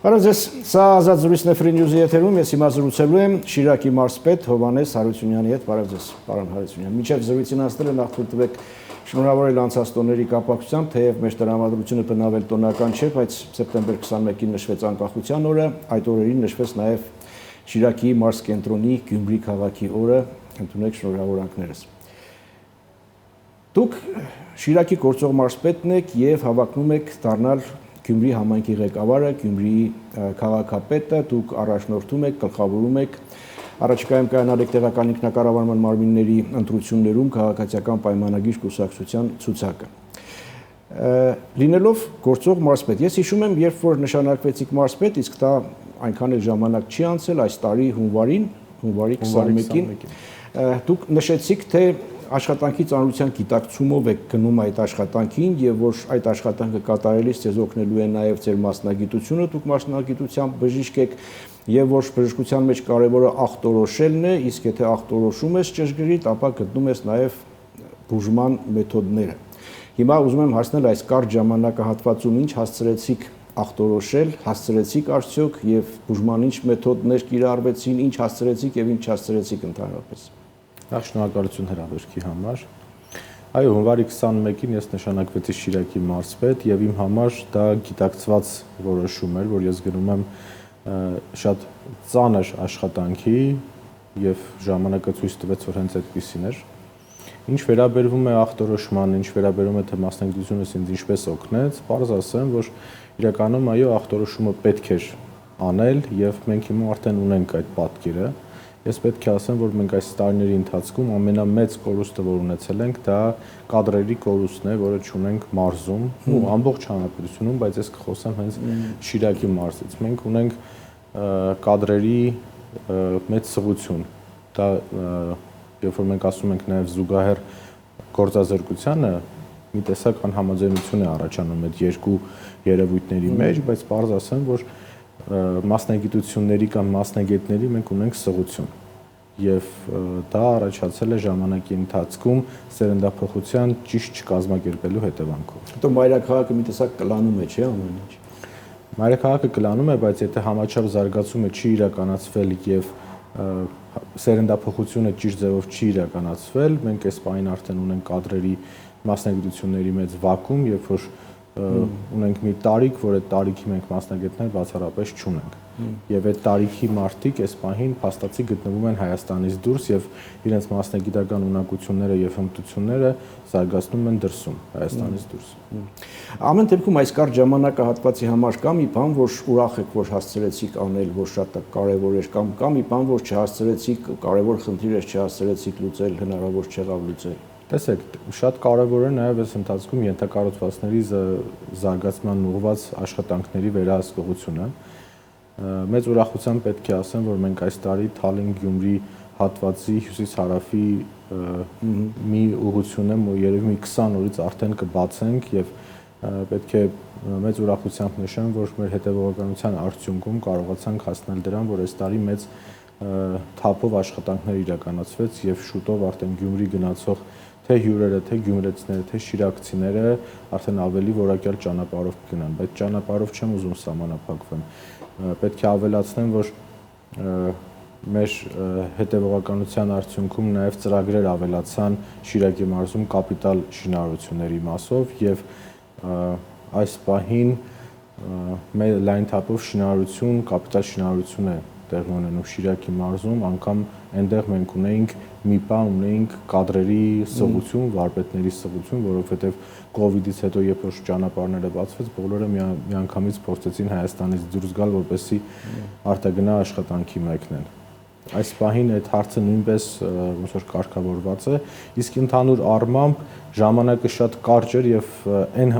Բարև, սա ազատ զրույցն է Free News-ի եթերում, ես հիմա զրուցելու եմ Շիրակի մարզպետ Հովհաննես Հարությունյանի հետ, բարև ձեզ, պարոն Հարությունյան։ Մինչև զրույցին հասնելը նախ թույլտվեք շնորհավորել անցած տոների կապակցությամբ, թեև մեր տրամադրությունը բնավել տոնական չէ, բայց սեպտեմբեր 21-ին նշվեց անկախության օրը, այդ օրերին նշվեց նաև Շիրակի մարզկենտրոնի Գյումրի քաղաքի օրը, ընդունեք շնորհավորանքներս։ Դուք Շիրակի գործող մարզպետն եք եւ հավակնում եք դառնալ Գյումրի համայնքի ղեկավարը, Գյումրիի քաղաքապետը, դուք առաջնորդում եք, գլխավորում եք առաջիկայում կայանալ եք տեղական ինքնակառավարման մարմինների ընտրություններում քաղաքացիական պայմանագիր կուսակցության ցուցակը։ Լինելով գործող մարզպետ, ես հիշում եմ, երբ որ նշանակվեցիք մարզպետ, իսկ դա այնքան էլ ժամանակ չի անցել, այս տարի հունվարի 21-ին, դուք նշեցիք, թե աշխատանքի ծանրության գիտակցումով եք գնում այդ աշխատանքին եւ որ այդ աշխատանքը կատարելիս ձեզ օգնելու է նաեւ ձեր մասնագիտությունը, դուք մասնագիտությամբ բժիշկ եք եւ որ բժշկության մեջ կարեւորը ախտորոշելն է, իսկ եթե ախտորոշում ես ճշգրիտ, ապա գտնում ես նաեւ բուժման մեթոդները։ Հիմա ուզում եմ հասնել այս կարճ ժամանակահատվածում ինչ հասցրեցիք ախտորոշել, հասցրեցիք արդյոք եւ բուժման ինչ մեթոդներ կիրառվեցին, ինչ հասցրեցիք եւ ինչ չհասցրեցիք ընդհանրապես։ Նախ շնորհակալություն հրավերքի համար։ Այո, հունվարի 21-ին ես նշանակվեցի Շիրակի մարզպետ եւ իմ համար դա գիտակցված որոշում էր, որ ես գնում եմ շատ ծանր աշխատանքի եւ ժամանակը ցույց տվեց, որ հենց այդպիսին էր։ Ինչ վերաբերվում է ախտորոշման, ինչ վերաբերում է թե մասնագիտությունս ինձ ինչպես օգնեց, բարձ ասեմ, որ իրականում այո, ախտորոշումը պետք էր անել եւ մենք հիմա արդեն ունենք այդ պատկերը։ Ես պետք է ասեմ, որ մենք այս տարիների ընթացքում ամենամեծ կորուստը, որ ունեցել ենք, դա կադրերի կորուստն է, որը չունենք մարզում ու ամբողջ հանրապետությունում, բայց ես կխոսեմ հենց Շիրակի մարզից։ Մենք ունենք կադրերի մեծ սղություն։ Դա երբ որ մենք ասում ենք նաև զուգահեռ գործազրկությանը, մի տեսակ անհամաձայնություն է առաջանում այդ երկու երևույթների մեջ, բայց բարձ ասեմ, որ մասնագիտությունների կամ մասնագետների մենք ունենք սղություն եւ դա առաջացել է ժամանակի ընթացքում սերնդափոխության ճիշտ չկազմակերպելու հետևանքով։ Հետո մայրաքաղաքը մի տեսակ կլանում է, չէ՞ ամեն ինչ։ Մայրաքաղաքը կլանում է, բայց եթե համաչափ զարգացումը չի իրականացվել եւ սերնդափոխությունը ճիշտ ձևով չի իրականացվել, մենք այս պահին արդեն ունենք կադրերի մասնագիտությունների մեծ վակուում, երբ որ ունենք մի տարիք, որ այդ տարիքի մենք մասնագետներ բացառապես չունենք։ Եվ այդ տարիքի մարդիկ այս պահին փաստացի գտնվում են Հայաստանից դուրս եւ իրենց մասնագիտական ունակությունները եւ հմտությունները զարգացնում են դրսում, Հայաստանից դուրս։ Ամեն դեպքում այս կարճ ժամանակահատվածի համար կա մի բան, որ ուրախ եք, որ հասցրեցիք անել, որ շատ կարեւոր էր, կամ կա մի բան, որ չհասցրեցիք, կարեւոր խնդիր էր չհասցրեցիք լուծել, հնարավոր չեղավ լուծել։ Տեսեք, շատ կարևոր է նաև այս ընթացքում ենթակառուցվածքների զարգացման ուղղված աշխատանքների վերահսկողությունը։ Մեծ ուրախությամբ պետք է ասեմ, որ մենք այս տարի Թալին-Գյումրի հատվածի հյուսիս-հարավի մի ուղղությունը երևի մի 20 օրից արդեն կբացենք եւ պետք է մեծ ուրախությամբ նշեմ, որ մեր հետևողականության արդյունքում կարողացանք հասնել դրան, որ այս տարի մեծ թափով աշխատանքներ իրականացվեց եւ շուտով արդեն Գյումրի գնացող թե հյուրերը, թե գյումրեցիները, թե շիրակցիները արդեն ավելի որակյալ ճանապարհով կգնան, բայց ճանապարհով չեմ ուզում սահմանափակվեմ։ Պետք է ավելացնեմ, որ մեր հետևողականության արդյունքում նաև ծրագրեր ավելացան Շիրակի մարզում կապիտալ շինարարությունների մասով եւ այս պահին լայն թափով շինարարություն, կապիտալ շինարարություն է տեղի ունենում Շիրակի մարզում, անգամ այնտեղ մենք ունեինք մի բան ունեինք կադրերի սղություն, վարպետների սղություն, որովհետև կոവിഡից հետո երբ որ ճանապարհները բացվեց, բոլորը միանգամից փորձեցին Հայաստանից դուրս գալ, որպեսզի արտագնա աշխատանքի մեկնեն։ Այս պահին այդ հարցը նույնպես ոնց որ կարգավորված է, իսկ ընդհանուր առմամբ ժամանակը շատ կարճ էր եւ այն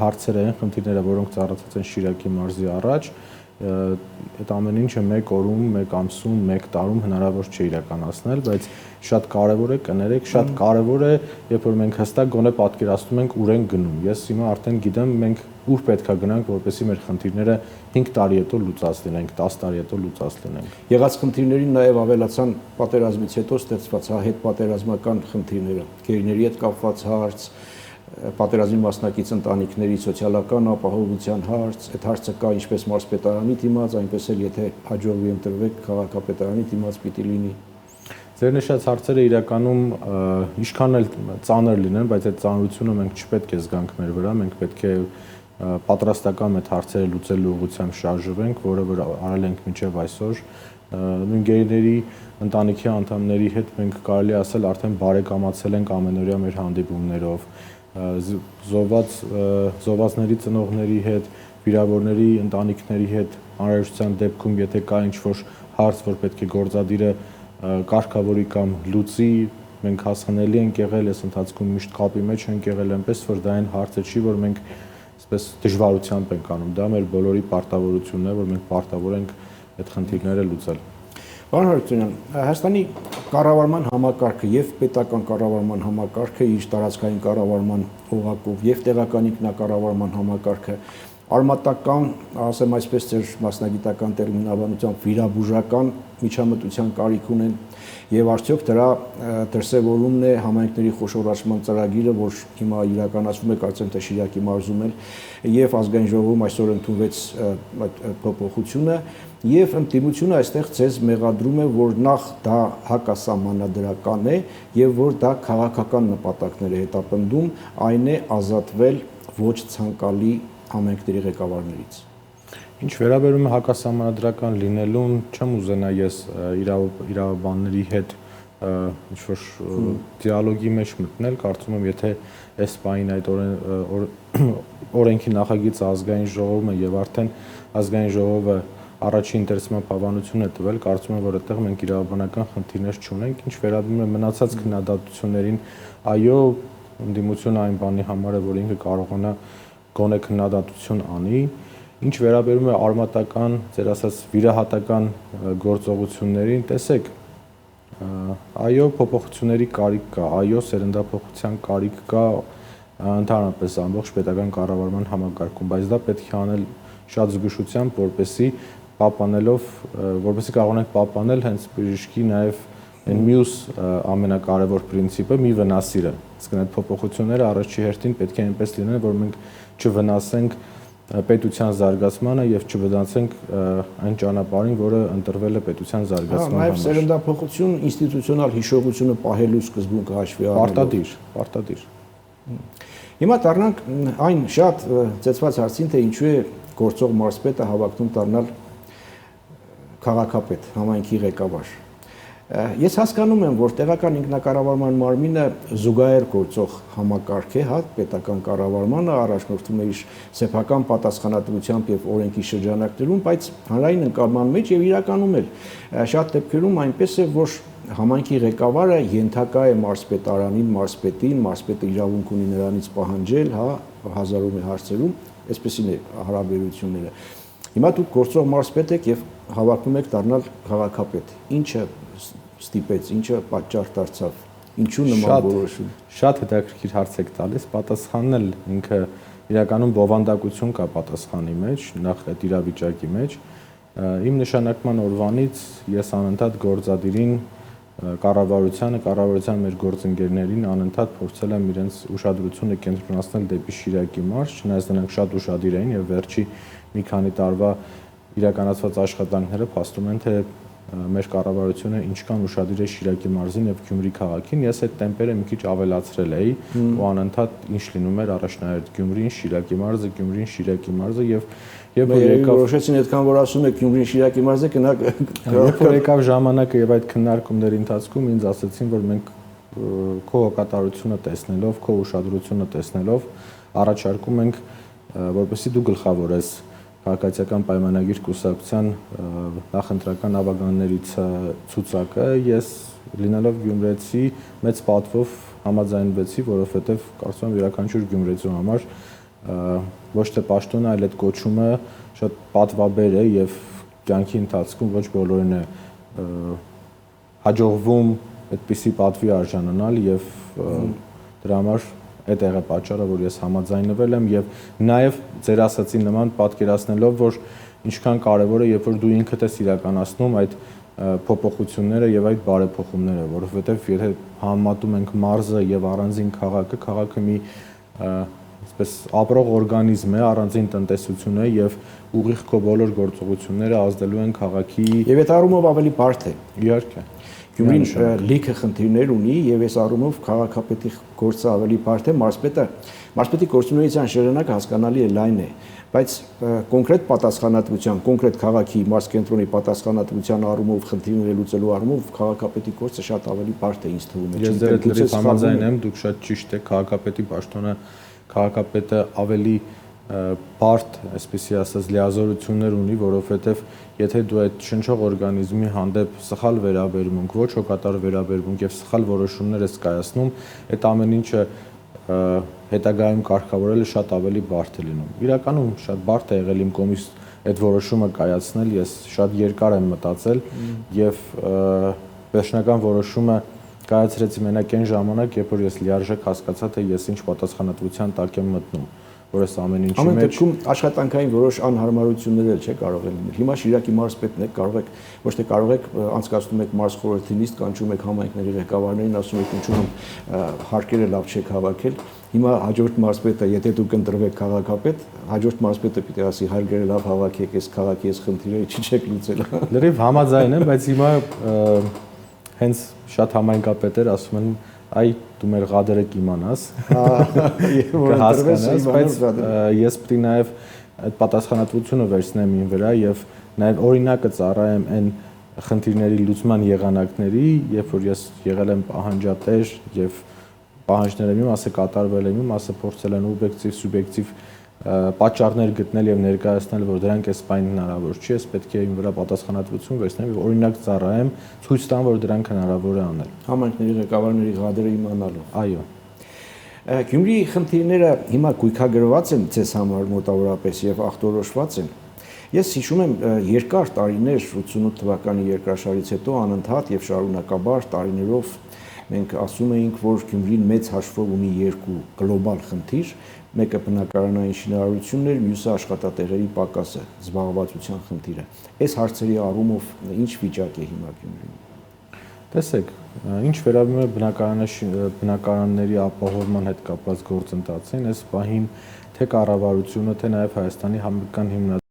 հարցերը, այն խնդիրները, որոնք ծառացած են Շիրակի մարզի առաջ, այդ ամեն ինչը մեկ օրում, մեկ ամսում, մեկ տարում հնարավոր չէ իրականացնել, բայց շատ կարևոր է կներեք, շատ կարևոր է, երբ որ մենք հստակ գոնե պատկերացնում ենք ուր ենք գնում։ Ես հիմա արդեն գիտեմ մենք ուր պետք է գնանք, որպեսզի մեր խնդիրները 5 տարի հետո լուծած լինենք, 10 տարի հետո լուծած լինենք։ Եղած խնդիրներին նաև ավելացան պատերազմից հետո ստեղծված հետ պատերազմական խնդիրները, գերիների հետ կապված հարց, պատերազմի մասնակից ընտանիքների սոցիալական ապահովության հարց, այդ հարցը կա ինչպես մարզպետարանի դիմաց, այնպես էլ եթե հաջողվի ընտրվեք քաղաքապետարանի դիմաց պիտի լինի։ Ձեր նշած հարցերը իրականում ինչքան էլ ծանր լինեն, բայց այդ ծանրությունը մենք չպետք է զգանք մեր վրա, մենք պետք է պատրաստական այդ հարցերը լուծելու ուղղությամբ շարժվենք, որը որ արել ենք մինչև այսօր։ Նույն գերիների ընտանիքի անդամների հետ մենք կարելի ասել արդեն բարեկամացել ենք ամենօրյա մեր հանդիպումներով, զոհվածների ծնողների հետ, վիրավորների ընտանիքների հետ անհրաժեշտության դեպքում, եթե կա ինչ-որ հարց, որ պետք է գործադիրը կարգավորի կամ լուծի, մենք հասանելի ենք եղել, այս ընթացքում միշտ կապի մեջ ենք եղել, այնպես որ դա այն հարցը չի, որ մենք այսպես դժվարությամբ ենք անում, դա մեր բոլորի պարտավորությունն է, որ մենք պարտավոր ենք այդ խնդիրները լուծել։ Պարոն Հարությունյան, Հայաստանի կառավարման համակարգը եւ պետական կառավարման համակարգը իր տարածքային կառավարման օղակով եւ տեղական ինքնակառավարման համակարգը արմատական, ասեմ այսպես ձեր մասնագիտական տերմինաբանությամբ վիրաբուժական միջամտության կարիք ունեն եւ արդյոք դրա դրսեւորումն է համայնքների խոշորացման ծրագիրը, որ հիմա իրականացվում է, կարծեմ թե Շիրակի մարզում էլ եւ ազգային ժողովում այսօր ընդունվեց այդ փոփոխությունը եւ ընդդիմությունը այստեղ ցեզ մեղադրում է, որ նախ դա հակասահմանադրական է եւ որ դա քաղաքական նպատակներ է հետապնդում, այն է ազատվել ոչ ցանկալի համայնքների ղեկավարներից։ Ինչ վերաբերում է հակասահմանադրական լինելուն, չեմ ուզենա ես իրավաբանների հետ ինչ-որ դիալոգի մեջ մտնել, կարծում եմ, եթե այս պահին այդ օրենքի նախագիծը ազգային ժողովում է եւ արդեն ազգային ժողովը առաջին ընտրեցման հավանություն է տվել, կարծում եմ, որ այդտեղ մենք իրավաբանական խնդիրներ չունենք, ինչ վերաբերում է մնացած քննադատություններին, այո, ընդդիմությունը այն բանի համար է, որ ինքը կարողանա գոնե քննադատություն անի, ինչ վերաբերում է արմատական, ձեր ասած վիրահատական գործողություններին, տեսեք, այո, փոփոխությունների կարիք կա, այո, սերնդափոխության կարիք կա ընդհանրապես ամբողջ պետական կառավարման համակարգում, բայց դա պետք է անել շատ զգուշությամբ, որպեսզի կարողանանք պահպանել հենց բժշկի նաև այն մյուս ամենակարևոր պրինցիպը՝ մի վնասիրը։ Իսկ այդ փոփոխությունները առաջի հերթին պետք է այնպես լինեն, որ մենք չվնասենք պետության զարգացմանը եւ չվնասենք այն ճանապարհին, որը ընտրվել է պետության զարգացման համար։ Նաև սերնդափոխություն ինստիտուցիոնալ հիշողությունը պահելու սկզբունքը հաշվի առնելով։ Պարտադիր։ Հիմա դառնանք այն շատ ծեծված հարցին, թե ինչու է գործող մարզպետը հավակնում դառնալ քաղաքապետ, համայնքի ղեկավար։ Ես հասկանում եմ, որ տեղական ինքնակառավարման մարմինը զուգահեռ գործող համակարգ է, հա, պետական կառավարմանը առաջնորդում է իր սեփական պատասխանատվությամբ եւ օրենքի շրջանակներում, բայց հանրային ընկալման մեջ եւ իրականում էլ շատ դեպքերում այնպես է, որ համայնքի ղեկավարը ենթակա է մարզպետարանին, մարզպետին, մարզպետը իրավունք ունի նրանից պահանջել, հա, հազարում է հարցերում, այսպեսին է հարաբերությունները։ Հիմա դուք գործող մարզպետ եք եւ հավակնում եք դառնալ քաղաքապետ։ Ինչը ստիպեց, ինչը պատճառ դարձավ, ինչու նման որոշում։ Շատ հետաքրքիր հարց եք տալիս, պատասխանն էլ ինքը իրականում բովանդակություն կա պատասխանի մեջ, նախ այդ իրավիճակի մեջ։ Իմ նշանակման օրվանից ես անընդհատ գործադիրին կառավարության մեր գործընկերներին անընդհատ փորձել եմ իրենց ուշադրությունը կենտրոնացնել դեպի Շիրակի մարզ, չնայած նրանք շատ ուշադիր էին եւ վերջի մի քանի տարվա իրականացված աշխատանքները փաստում են, թե մեր կառավարությունը ինչքան ուշադիր է Շիրակի մարզին եւ Գյումրի քաղաքին, ես այդ տեմպերը մի քիչ ավելացրել էի ու անընդհատ ինչ լինում էր առաջնահերթ Գյումրին, Շիրակի մարզը, Գյումրին, Շիրակի մարզը եւ որոշեցին այդքան որ ասում եք Գյումրին, Շիրակի մարզը գնաք երբ որ եկավ ժամանակը եւ այդ քննարկումների ընթացքում ինձ ասացին, որ մենք քո հոգատարությունը տեսնելով, քո ուշադրությունը տեսնելով առաջարկում ենք, որպեսզի դու գլխավորես քաղաքացիական պայմանագիր կուսակցության նախընտրական ավագանների ցուցակը, ես լինելով գյումրեցի մեծ պատվով համաձայնվեցի, որովհետև կարծում եմ յուրաքանչյուր գյումրեցու համար ոչ թե պաշտոնը, այլ այդ կոչումը շատ պատվաբեր է եւ կյանքի ընթացքում ոչ բոլորին է հաջողվում այդպիսի պատվի արժանանալ եւ դրա համար այդ եղե պատճառը, որ ես համաձայնվել եմ եւ նաեւ ձեր ասացի նման պատկերացնելով, որ ինչքան կարեւոր է, երբ որ դու ինքդ ես իրականացնում այդ փոփոխությունները եւ այդ բարեփոխումները, որովհետեւ եթե համեմատում ենք մարզը եւ առանձին քաղաքը մի այսպես ապրող օրգանիզմ է, առանձին տնտեսություն է եւ ուղիղ քո բոլոր գործողությունները ազդելու են քաղաքի Եվ այդ առումով ավելի բարդ է։ իհարկե Գյումրին լիքը խնդիրներ ունի եւ այս առումով քաղաքապետի գործը ավելի բարդ է, մարզպետի գործունեության շրջանակը հասկանալի է լայն է, բայց կոնկրետ պատասխանատվության, կոնկրետ քաղաքի մարզկենտրոնի պատասխանատվության առումով խնդիրները լուծելու առումով քաղաքապետի գործը շատ ավելի բարդ է ինձ թվում է։ Ես դեռ լրիվ համաձայն եմ, դուք շատ ճիշտ եք, քաղաքապետի պաշտոնը քաղաքապետը ավելի բարդ, այսպեսի ասած, լիազորություններ ունի, որովհետև եթե դու այդ շնչող օրգանիզմի հանդեպ սխալ վերաբերմունք, ոչ հոգատար վերաբերմունք եւ սխալ որոշումներ ես կայացնում, այդ ամեն ինչը հետագայում կարգավորելը շատ ավելի բարդ է լինում։ Իրականում շատ բարդ է եղել իմ կողմից այդ որոշումը կայացնել, ես շատ երկար եմ մտածել եւ վերջնական որոշումը կայացրեցի մենակ այն ժամանակ, երբ որ ես լիարժեք հասկացա, թե ես ինչ պատասխանատվության տակ եմ մտնում, որ ես ամեն ինչի Ամեն մեջ դեպքում աշխատանքային որոշ անհարմարություններ էլ չէ կարող է լինել։ Հիմա Շիրակի մարզպետն եք, կարող եք ոչ թե կարող եք անցկացնում եք մարզ խորհրդի նիստ, կանչում եք համայնքների ղեկավարներին, ասում եք ինչու հարկերը լավ չեք հավաքել։ Հիմա հաջորդ մարզպետը, եթե դուք ընտրվեք քաղաքապետ, հաջորդ մարզպետը պիտի ասի հարկերը լավ հավաքեք, այս քաղաքի այս խնդիրները չի չեք լուծել։ լրիվ համաձայն եմ, բայց հիմա հենց շատ համայնքապետեր ասում են այ դու մեր ղադերը կիմանաս, կհասկանաս, բայց ես պետք է նաև այդ պատասխանատվությունը վերցնեմ իմ վրա եւ նաև օրինակը ծառայեմ այն խնդիրների լուծման եղանակների, երբ որ ես եղել եմ պահանջատեր եւ պահանջները մի մասը կատարվել են, մի մասը փորձել են օբյեկտիվ, սուբյեկտիվ պատճառներ գտնել եւ ներկայացնել, որ դրանք այս պայն հնարավոր չի, ես պետք է իմ վրա պատասխանատվություն վերցնեմ եւ օրինակ ծառայեմ, ցույց տամ, որ դրանք հնարավոր է անել։ Համայնքների ղեկավարների ղադերը իմանալով։ Այո։ Գյումրիի խնդիրները հիմա գույքագրված են ձեզ համար մոտավորապես եւ ախտորոշված են։ Ես հիշում եմ երկար տարիներ 88 թվականի երկրաշարժից հետո անընդհատ եւ շարունակաբար տարիներով մենք ասում էինք, որ Գյումրին մեծ հաշվով ունի երկու գլոբալ խնդիր, մեկը բնակարանային շինարարությունն էր, մյուսը աշխատատեղերի պակասը, զբաղվածության խնդիրը։ Այս հարցերի առումով ինչ վիճակ է հիմա Գյումրիում։ Տեսեք, ինչ վերաբերում է բնակարանների ապահովման հետ կապված գործընթացին, այս պահին թե կառավարությունը, թե նաև Հայաստանի Հանրապետական հիմնադրամը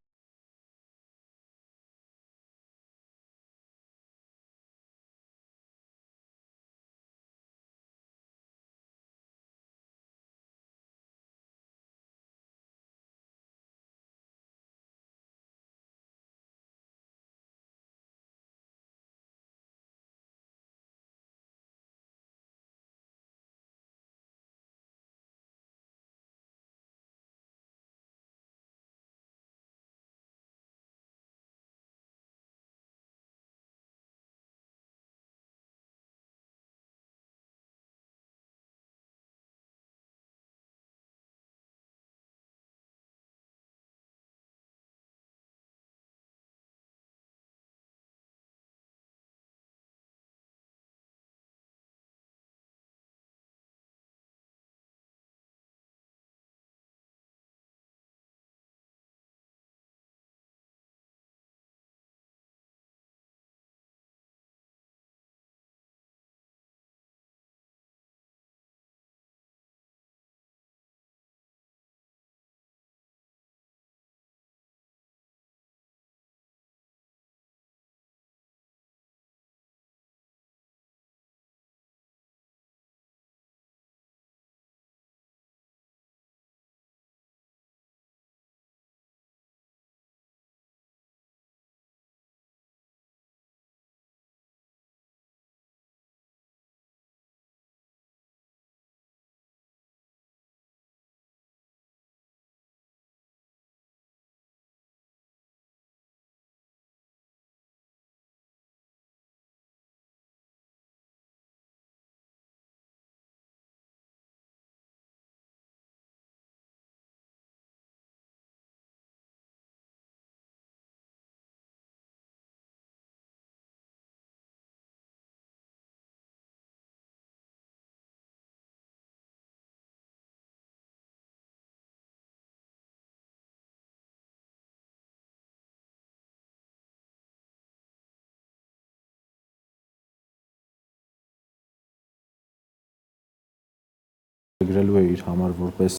գրելու է իր համար որպես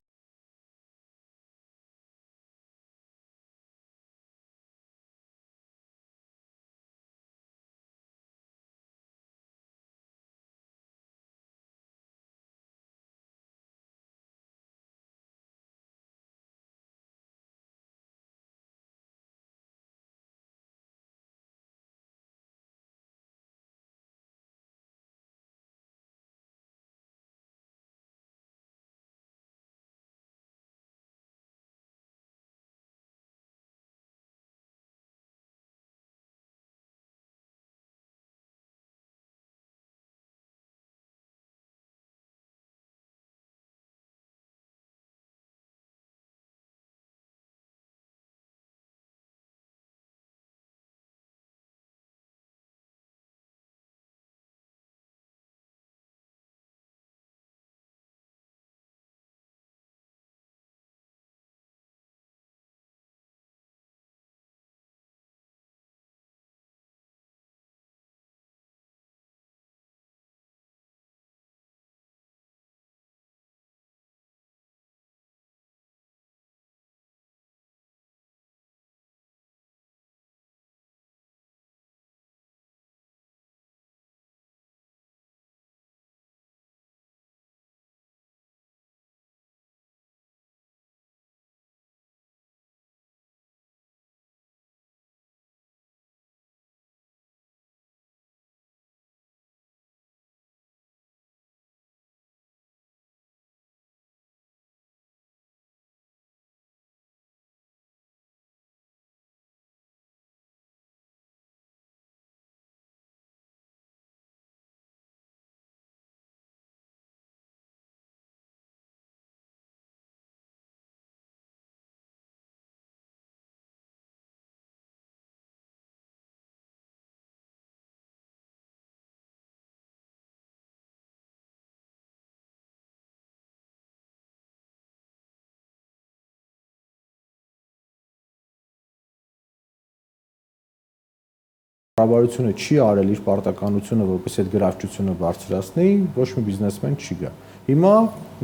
կառավարությունը չի արել իր պարտականությունը, որպեսզի այդ գրավչությունը բարձրացնի, ոչ մի բիզնեսմեն չի գա։ Հիմա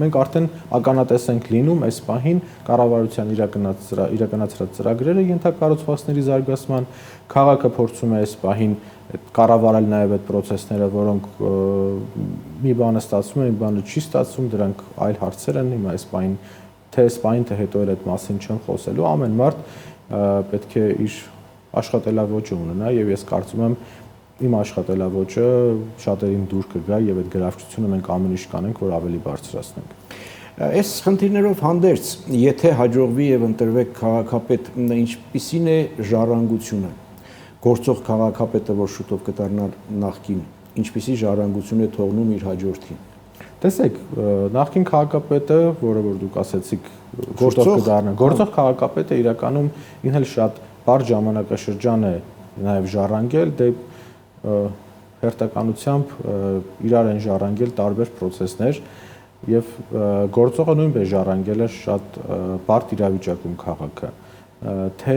մենք արդեն ականատես ենք լինում այս պահին կառավարության իրականացրած ծրագրերը ենթակառուցվածքների զարգացման, քաղաքը փորձում է այս պահին կառավարել նաև այդ process-ները, որոնք մի բանը ստացվում է, մի բանը չի ստացվում, դրանք այլ հարցեր են, հիմա այս պահին թե հետո էլ այդ մասին չեմ խոսելու, ամեն մարդ պետք է իր աշխատելավոճը ունենա եւ ես կարծում եմ իմ աշխատելավոճը շատերին դուր կգա եւ այդ գրավչությունը մենք ամեն ինչ կանենք, որ ավելի բարձրացնենք։ Այս խնդիրներով հանդերձ, եթե հաջողվի եւ ընտրվեք քաղաքապետ, ինչպիսին է ժառանգությունը, գործող քաղաքապետը, որ շուտով կդառնա նախկին, ինչպիսի ժառանգություն է թողնում իր հաջորդին։ Տեսեք, նախկին քաղաքապետը, որը որ դուք ասեցիք, շուտով կդառնա, գործող քաղաքապետը իրականում ինքն էլ շատ բարդ ժամանակաշրջան է նաև ժառանգել, դե հերթականությամբ իրար են ժառանգել տարբեր process-ներ եւ գործողը նույնպես ժառանգել է շատ բարդ իրավիճակում քաղաքը։ Թե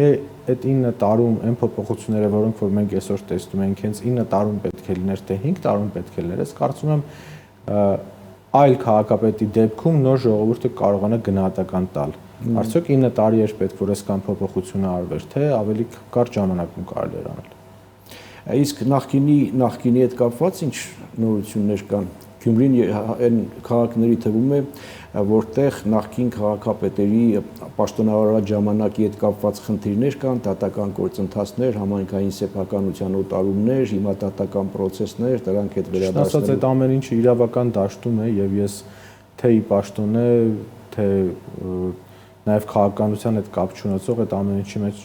այդ 9 տարում այն փոփոխությունները, որոնք որ մենք այսօր տեսնում ենք, հենց 9 տարում պետք է լիներ, թե 5 տարում պետք է լիներ, ես կարծում եմ այլ քաղաքապետի դեպքում նոր ժողովուրդը կարողանա գնահատական տալ։ Արդյոք 9 տարի էր պետք որ այսքան փոփոխությունը արվեր, թե ավելի կարճ ժամանակում կարելի էր անել։ Իսկ նախկինի հետ կապված ինչ նորություններ կան։ Գյումրին այն քաղաքների թվում է, որտեղ նախկին քաղաքապետերի պաշտոնավարած ժամանակի հետ կապված խնդիրներ կան, դատական գործընթացներ, համայնքային սեփականության օտարումներ, հիմա դատական process-ներ, դրանք հետ վերադարձնելու։ Ասած այդ ամեն ինչը իրավական դաշտում է եւ ես թե ի պաշտոն է, թե նաև քաղաքականության հետ կապ չունեցող այդ ամեն ինչի մեջ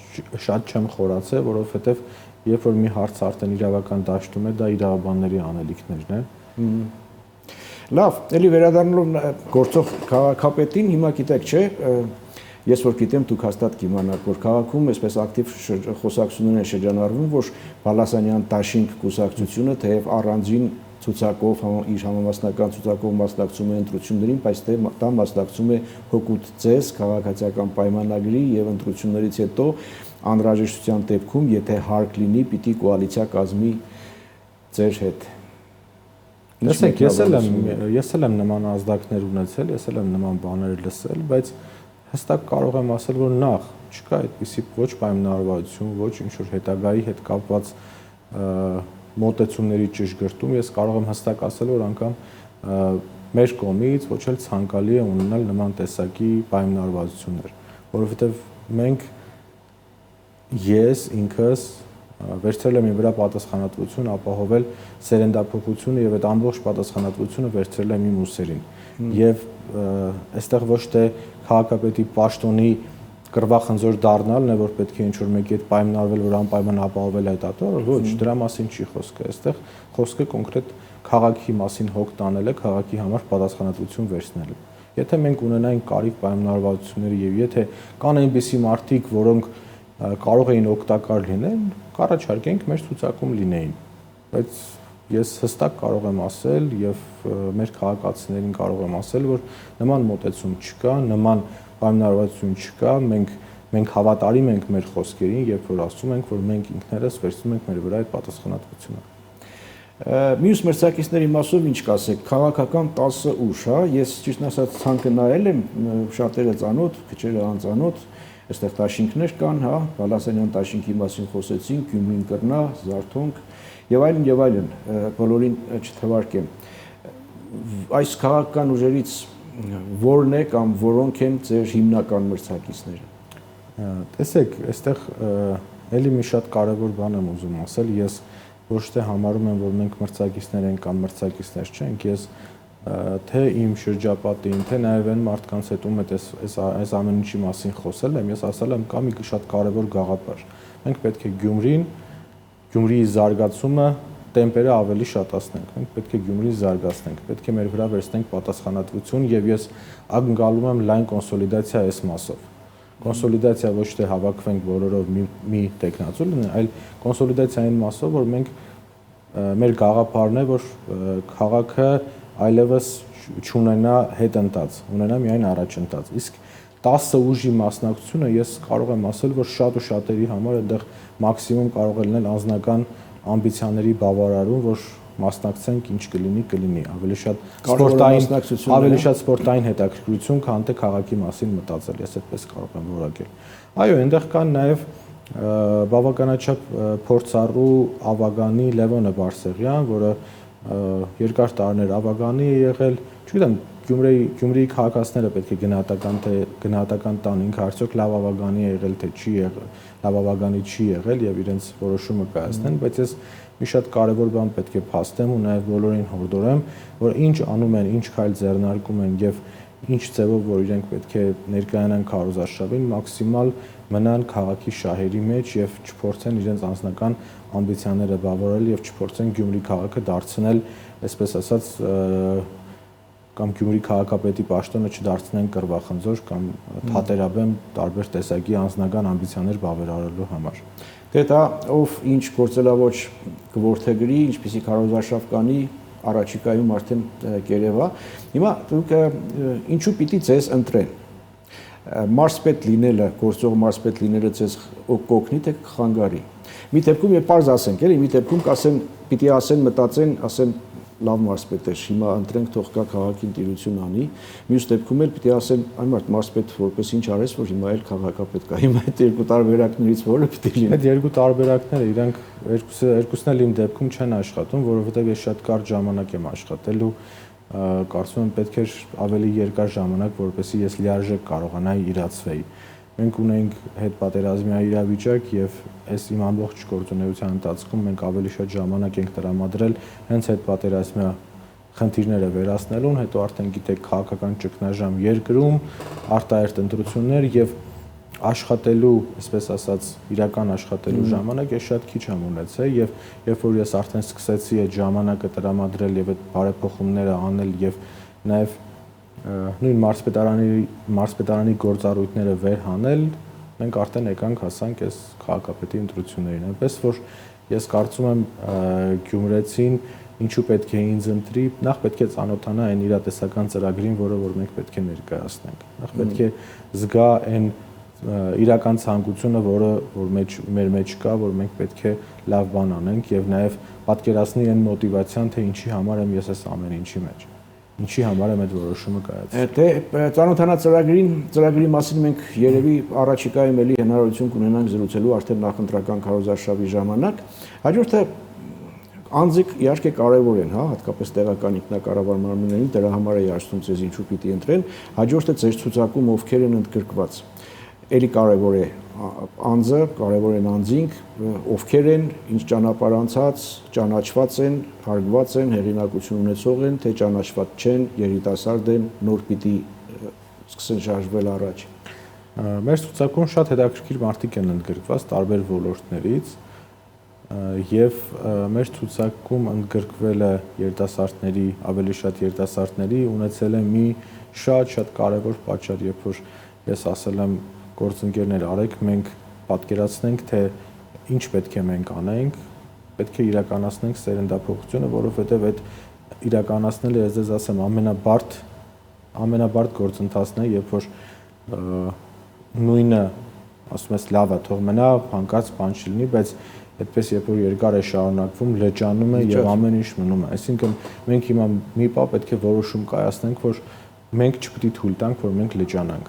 շատ չեմ խորացել, որովհետև երբ որ մի հարց արդեն իրավական դաշտում է, դա իրավաբանների անելիքներն է։ Լավ, ելի վերադառնալով գործող քաղաքապետին, հիմա գիտեք, չէ, ես որ գիտեմ, դուք հաստատ կիմանաք, որ քաղաքում այսպես ակտիվ խոսակցություններ են շրջանառվում, որ Բալասանյան Դաշինք կուսակցությունը թեև առանձին ցուցակով իր համամասնական ցուցակով մասնակցում է ընտրություններին, բայց դա մասնակցում է հօգուտ ձեզ քաղաքացիական պայմանագրի եւ ընտրություններից հետո անհրաժեշտության դեպքում, եթե հարկ լինի, պիտի կոալիցիա կազմի ձեր հետ։ Տեսեք, ես էլ եմ նման ազդակներ ունեցել, ես էլ եմ նման բաներ լսել, բայց հստակ կարող եմ ասել, որ նախ չկա այդպիսի ոչ պայմանավորվածություն, ոչ ինչ-որ հետագայի հետ կապված մոտեցումների ճշգրտում, ես կարող եմ հստակ ասել, որ անգամ մեր կողմից ոչ էլ ցանկալի է ունենալ նման տեսակի պայմանավորվածություններ, որովհետև մենք ես ինքս վերցրել եմ իմ վրա պատասխանատվություն ապահովել սերնդափոխությունը եւ այդ ամբողջ պատասխանատվությունը վերցրել եմ իմ ուսերին եւ այստեղ ոչ թե քաղաքապետի պաշտոնի կռվախնձոր դառնալն է, որ պետք է ինչ-որ մեկի հետ պայմանավորվել, որ անպայման ապահովել այդ ատորը, ոչ, դրա մասին չի խոսքը, այստեղ խոսքը կոնկրետ քաղաքի մասին հոգ տանել է, քաղաքի համար պատասխանատվություն վերցնել։ Եթե մենք ունենայինք կարիք պայմանավորվածությունների եւ եթե կան այնպիսի մարդիկ, որոնք կարող էին օգտակար լինել, կառաջարկենք մեր ցուցակում լինեին, բայց ես հստակ կարող եմ ասել եւ մեր քաղաքացիներին կարող եմ ասել, որ նման մոտեցում չկա, նման պայմանավորվածություն չկա, մենք հավատարիմ ենք մեր խոսքերին, երբ որ ասում ենք, որ մենք ինքներս վերցնում ենք մեր վրա այդ պատասխանատվությունը։ Մյուս մրցակիցների մասով ինչ կասեք, քաղաքական 10 ուժ, հա, ես ճիշտ ասած ցանկը նայել եմ, շատերը ծանոթ, քչերը անծանոթ, այստեղ դաշինքներ կան, հա, Բալասանյան դաշինքի մասին խոսեցին, Գյումրին կրնա, Զարթոնք եւ այլն, բոլորին չթվարկեմ։ Այս քաղաքական ուժերից որն է կամ որոնք են ձեր հիմնական մրցակիցները։ Տեսեք, այստեղ էլի մի շատ կարևոր բան եմ ուզում ասել, ես ոչ թե համարում եմ, որ մենք մրցակիցներ ենք կամ մրցակիցներ չենք, ես թե իմ շրջապատին, թե նաև այն մարդկանց հետ ում հետ այս ամեն ինչի մասին խոսել եմ, ես ասել եմ կա մի շատ կարևոր գաղափար։ Մենք պետք է Գյումրիի զարգացումը տեմպերը ավելի շատացնենք, մենք պետք է Գյումրին զարգացնենք, պետք է մեր վրա վերցնենք պատասխանատվություն եւ ես ակնկալում եմ լայն կոնսոլիդացիա այս մասով։ Կոնսոլիդացիա ոչ թե հավաքվենք բոլորով մի տեխնացու լինեն, այլ կոնսոլիդացիային մասով, որ մենք մեր գաղափարն է, որ քաղաքը այլևս չունենա հետընթաց, ունենա միայն առաջընթաց։ Իսկ 10 ուժի մասնակցությունը ես կարող եմ ասել, որ շատ ու շատերի համար այդտեղ մաքսիմում կարող է լինել անձնական ամբիցիաների բավարարում, որ մասնակցենք ինչ կլինի, ավելի շատ սպորտային հետաքրքրություն, քան թե քաղաքի մասին մտածել, ես այդպես կարող եմ որակել։ Այո, այնտեղ կան նաև բավականաչափ փորձառու Ավագանի Լևոնը Բարսեղյան, որը երկար տարիներ Ավագանի է եղել, չգիտեմ, Գյումրիի քաղաքացիները պետք է գնահատական տան ինքը արդյոք լավ Ավագանի է եղել, թե չի եղել, լավ Ավագանի չի եղել եւ իրենց որոշումը կայացնեն, բայց ես մի շատ կարևոր բան պետք է փաստեմ ու նաեւ բոլորին հորդորեմ, որ ինչ անում են, ինչ քայլ ձեռնարկում են եւ ինչ ձևով որ իրենք պետք է ներկայանան քարոզարշավին, մաքսիմալ մնան քաղաքի շահերի մեջ եւ չփորձեն իրենց անձնական ամբիցիաները բավարարել եւ չփորձեն Գյումրի քաղաքը դարձնել, այսպես ասած, կամ Գյումրի քաղաքապետի պաշտոնը չդարձնեն կռվախնձոր կամ թատերաբեմ տարբեր տեսակի անձնական ամբիցիաներ բավարարելու համար։ Դե դա ով ինչ գործելավոճ կորթեգրի, ինչպիսի քարոզարշավ կանի, առաջիկայում արդեն կերևա։ Հիմա դուք ինչու պիտի ձեզ ընտրեն։ Մարզպետ լինելը, գործող մարզպետ լինելը ձեզ կօգնի թե կխանգարի։ Մի դեպքում եւ պարզ ասենք, էլի, մի դեպքում կասեն, պիտի ասեն, մտածեն, ասեն լավ մարզպետ է, հիմա ընտրենք թող կա քաղաքին տիրություն անի, մյուս դեպքում էլ պիտի ասեն, այն մարզպետ որպես ինչ արես, որ հիմա էլ քաղաքապետ կա, հիմա այդ երկու տարբերակներից որը պիտի լինի։ Այդ երկու տարբերակները իրանք երկուսն էլ իմ դեպքում չեն աշխատում, որովհետև ես շատ կարճ ժամանակ եմ աշխատել ու կարծում եմ պետք էր ավելի երկար ժամանակ, որպեսզի ես լիարժեք կարողանայի իրացվեի։ Մենք ունենք հետպատերազմյան իրավիճակ եւ այս իմ ամբողջ գործունեության ընթացքում մենք ավելի շատ ժամանակ ենք տրամադրել հենց հետպատերազմյան խնդիրները վերացնելուն, հետո արդեն գիտեք քաղաքական ճգնաժամ երկրում, արտահերտ ընտրություններ եւ աշխատելու, այսպես ասած, իրական աշխատելու ժամանակ ես շատ քիչ եմ ունեցել եւ երբ որ ես արդեն սկսեցի այդ ժամանակը տրամադրել եւ այդ բարեփոխումները անել եւ նաեւ նույն մարզպետարանի գործառույթները վերհանել, մենք արդեն եկանք հասանք այս քաղաքապետի ընտրություններին, այնպես որ ես կարծում եմ գյումրեցին ինչու պետք է ինձ ընտրի, նախ պետք է ծանոթանա այն իրատեսական ծրագրին, որը որ մենք պետք է ներկայացնենք։ Նախ պետք է զգա այն իրական ցանկությունը, որ մեր մեջ կա, որ մենք պետք է լավ բան անենք եւ նաեւ պատկերացնի այն մոտիվացիան, թե ինչի համար եմ ես այս ամեն ինչի մեջ։ Ինչի համար եմ այդ որոշումը կայացրել։ Դե ծանոթանա ծրագրի մասին մենք երևի առաջիկայում էլի հնարավորություն կունենանք զրուցելու արդեն նախընտրական քարոզարշավի ժամանակ։ Հաջորդը անձիկ իհարկե կարևոր են, հա, հատկապես տեղական ինքնակառավար մարմիններին, դրա համար է երաշտում ձեզ ինչու պիտի ընտրեն։ Հաջորդը ձեր ցուցակում ովքեր են ընդգրկված։ Էլի կարևոր է անձը, կարևոր են անձինք, ովքեր են, ինչ ճանապարհ անցած, ճանաչված են, հարգված են, հեղինակություն ունեցող են, թե ճանաչված չեն, երիտասարդ են, նոր պիտի սկսեն շարժվել առաջ։ Մեր ցուցակում շատ հետաքրքիր մարդիկ են ընդգրկված տարբեր ոլորտներից եւ մեր ցուցակում ընդգրկվել է երիտասարդների, ավելի շատ երիտասարդների ունեցել է մի շատ կարևոր պատճառ, երբ որ ես ասել եմ գործընկերներ, արեք մենք պատկերացնենք, թե ինչ պետք է մենք անենք, պետք է իրականացնենք սերնդափոխությունը, որովհետև այդ իրականացնելը ես ձեզ ասեմ ամենաբարդ գործընթացն է, երբ որ նույնը ասում ես լավ է, թող մնա, հանկարծ բան չլինի, բայց այդպես երբ որ երկար է շարունակվում, լճանում է եւ ամեն ինչ մնում է։ Այսինքն մենք հիմա մի պահ պետք է որոշում կայացնենք, որ մենք չպետք է թույլ տանք, որ մենք լճանանք։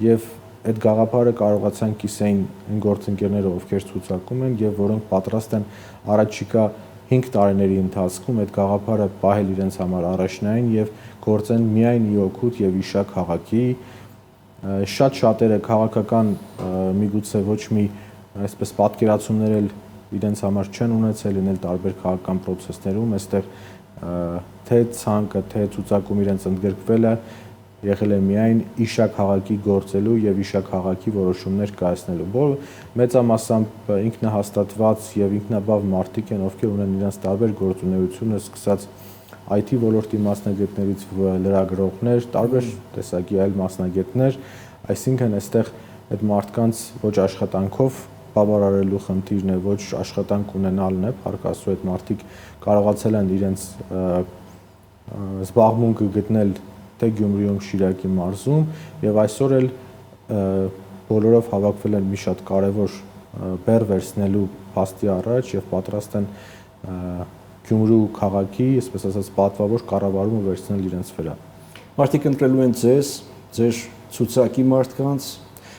Եվ այդ գաղափարը կարողացան կիսեին այն գործընկերները, ովքեր ցուցակում են եւ որոնք պատրաստ են առաջիկա 5 տարիների ընթացքում այդ գաղափարը պահել իրենց համար առաջնային եւ գործեն միայն ի օգուտ եւ իշա քաղաքի շատ շատերը քաղաքական միգուցե ոչ մի այսպես պատկերացումներ էլ իրենց համար չեն ունեցել լինել տարբեր քաղաքական process-ներում, այստեղ թե ցանկը, թե ցուցակում իրենց ընդգրկվելը եղել է միայն իշա քաղաքի գործելու եւ իշա քաղաքի որոշումներ կայացնելու, որը մեծամասամբ ինքնահաստատված եւ ինքնաբավ մարդիկ են, ովքեր ունեն իրենց տարբեր գործունեությունը, սկսած IT ոլորտի մասնագետներից լրագրողներ, տարբեր տեսակի այլ մասնագետներ, այսինքն այստեղ այդ մարդկանց ոչ աշխատանքով բավարարելու խնդիրն է, ոչ աշխատանք ունենալն է, փառք Աստծո այդ մարդիկ կարողացել են իրենց զբաղմունքը գտնել թե Գյումրիում, Շիրակի մարզում եւ այսօր էլ բոլորով հավաքվել են մի շատ կարեւոր բեռ վերցնելու փաստի առաջ եւ պատրաստ են Գյումրու քաղաքի, այսպես ասած, պատվավոր կառավարումը վերցնել իրենց վրա։ Մարդիկ ընտրելու են ձեզ, ձեր ցուցակի մարդկանց,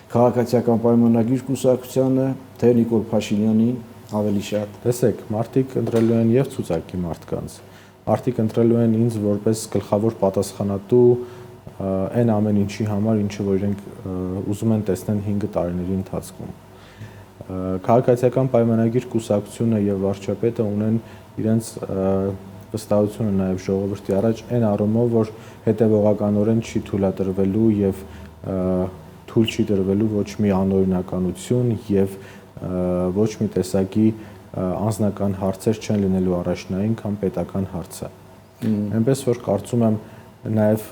քաղաքացիական պայմանագիր կուսակցությանը, թե Նիկոլ Փաշինյանին ավելի շատ։ Տեսեք, մարդիկ ընտրելու են եւ ցուցակի մարդկանց։ Մարդիկ ընտրելու են ինձ որպես գլխավոր պատասխանատու այն ամեն ինչի համար, ինչը որ իրենք ուզում են տեսնել 5 տարիների ընթացքում։ Քաղաքացիական պայմանագիր կուսակցությունը եւ վարչապետը ունեն իրենց վստահությունը նաեւ ժողովրդի առաջ այն առումով, որ հետեւողականորեն չի թույլատրվելու եւ թույլ չի տրվելու ոչ մի անօրինականություն եւ ոչ մի տեսակի անձնական հարցեր չեն լինելու առաջնային կամ պետական հարցը։ Այնպես որ կարծում եմ նաեւ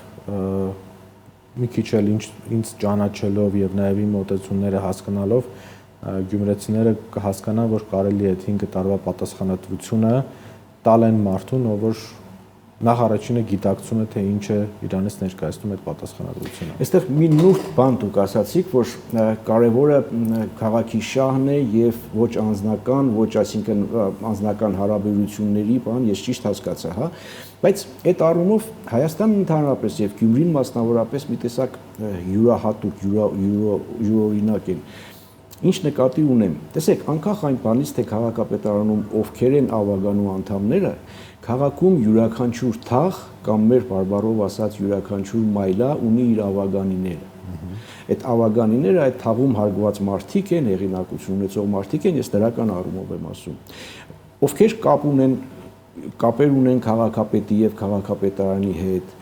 մի քիչ էլ ինձ ճանաչելով եւ նաեւ իմ մոտեցումները հասկանալով գյումրեցիները կհասկանան, որ կարելի է այդ 5 տարվա պատասխանատվությունը տալ այն մարդուն, ով որ նախ առաջինը գիտակցում է, թե ինչ է իրանից ներկայացնում այդ պատասխանատվությունը։ Այստեղ մի նուրբ բան դուք ասացիք, որ կարևորը քաղաքի շահն է եւ ոչ անձնական, ոչ այսինքն անձնական հարաբերությունների բան, ես ճիշտ հասկացա, հա։ Բայց այդ առումով Հայաստանն ընդհանրապես եւ Գյումրին մասնավորապես մի տեսակ յուրահատուկ, յուրօրինակ են։ Ինչ նկատի ունեմ։ Տեսեք, անկախ այն բանից, թե քաղաքապետարանում ովքեր են ավագանու անդամները, քաղաքում յուրաքանչյուր թաղ կամ մեր բարբառով ասած յուրաքանչյուր մայլա ունի իր ավագանիները։ Այդ ավագանիները այդ թաղում հարգված մարդիկ են, հեղինակություն ունեցող մարդիկ են, ես դրական առումով եմ ասում։ Ովքեր կապեր ունեն քաղաքապետի եւ քաղաքապետարանի հետ,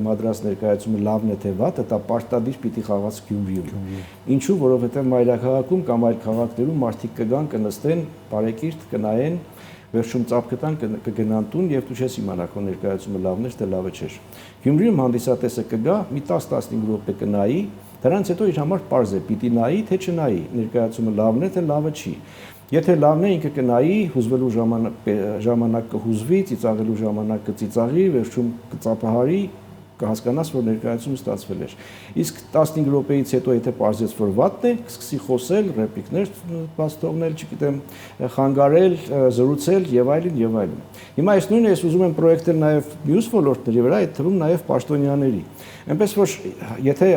մադրած ներկայացումը լավն է թե վատը, դա պարտադիր պիտի խաղաց Գյումրիում։ Ինչու, որովհետև մայրաքաղաքում կամ այլ քաղաքներում մարդիկ կգան, կնստեն, բարեկիրթ կնայեն, վերջում ծափ կտան, կգնան տուն եւ դու չես իմանա քո ներկայացումը լավն էր թե լավը չէր։ Գյումրիում հանդիսատեսը կգա, մի 10-15 րոպե կնայի, դրանից հետո իր համար պարզ է, պիտի նայի թե չնայի, ներկայացումը լավն է թե լավը չի։ Եթե լավն է, ինքը կնայի, հուզվելու ժամանակ կհուզվի, ծիծաղելու ժամանակ կծիծաղի, վերջում կծափահարի, կհասկանաս, որ ներկայացումը ստացվել էր։ Իսկ 15 րոպեից հետո եթե պարզեց, որ վատն է, կսկսի խոսել, ռեպլիկներ բաց թողնել, չգիտեմ, խանգարել, զրուցել եւ այլն եւ այլն։ Հիմա այս նույնը ես ուզում եմ պրոյեկտել նաեւ մյուս ոլորտների վրա, այդ թվում նաեւ պաշտոնյաների։ Այնպես որ եթե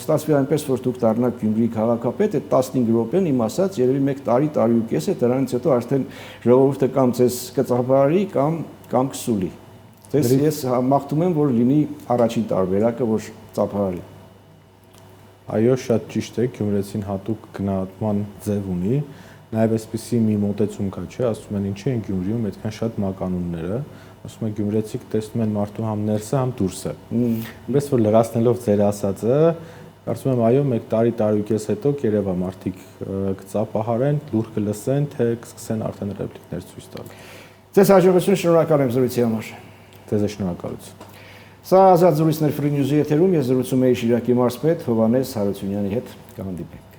ստացվի այնպես, որ դուք դառնաք Գյումրիի քաղաքապետ, այդ 15 րոպեն իմ ասած երևի 1 տարի ու կես է, դրանից հետո արդեն ժողովուրդը կամ ձեզ կծափահարի կամ կսուլի։ Ես մաղթում եմ, որ լինի առաջին տարբերակը, որ ծափահարի։ Այո, շատ ճիշտ է, գյումրեցին հատուկ գնահատման ձև ունի, նաև այսպիսի մի մոտեցում կա, չէ, ասում են ինչի են Գյումրիում այդքան շատ մականունները, ասում են գյումրեցիք տեսնում են մարդու համ ներսը, համ դուրսը։ Այնպես որ լրացնելով ձեր ասածը, կարծում եմ այո, 1 տարի ու կես հետո կերևա մարդիկ կծափահարեն, լուր կլսեն, թե կսկսեն արդեն ռեպլիկներ ցույց տալ։ Ձեզ հաջողություն, շնորհակալ եմ զրույցի համար։ Ձեզ շնորհակալություն։ Սա ազատ զրույցներ Free News-ի եթերում ես զրուցում էի Շիրակի մարզպետ Հովհաննես Հարությունյանի հետ, կհանդիպենք։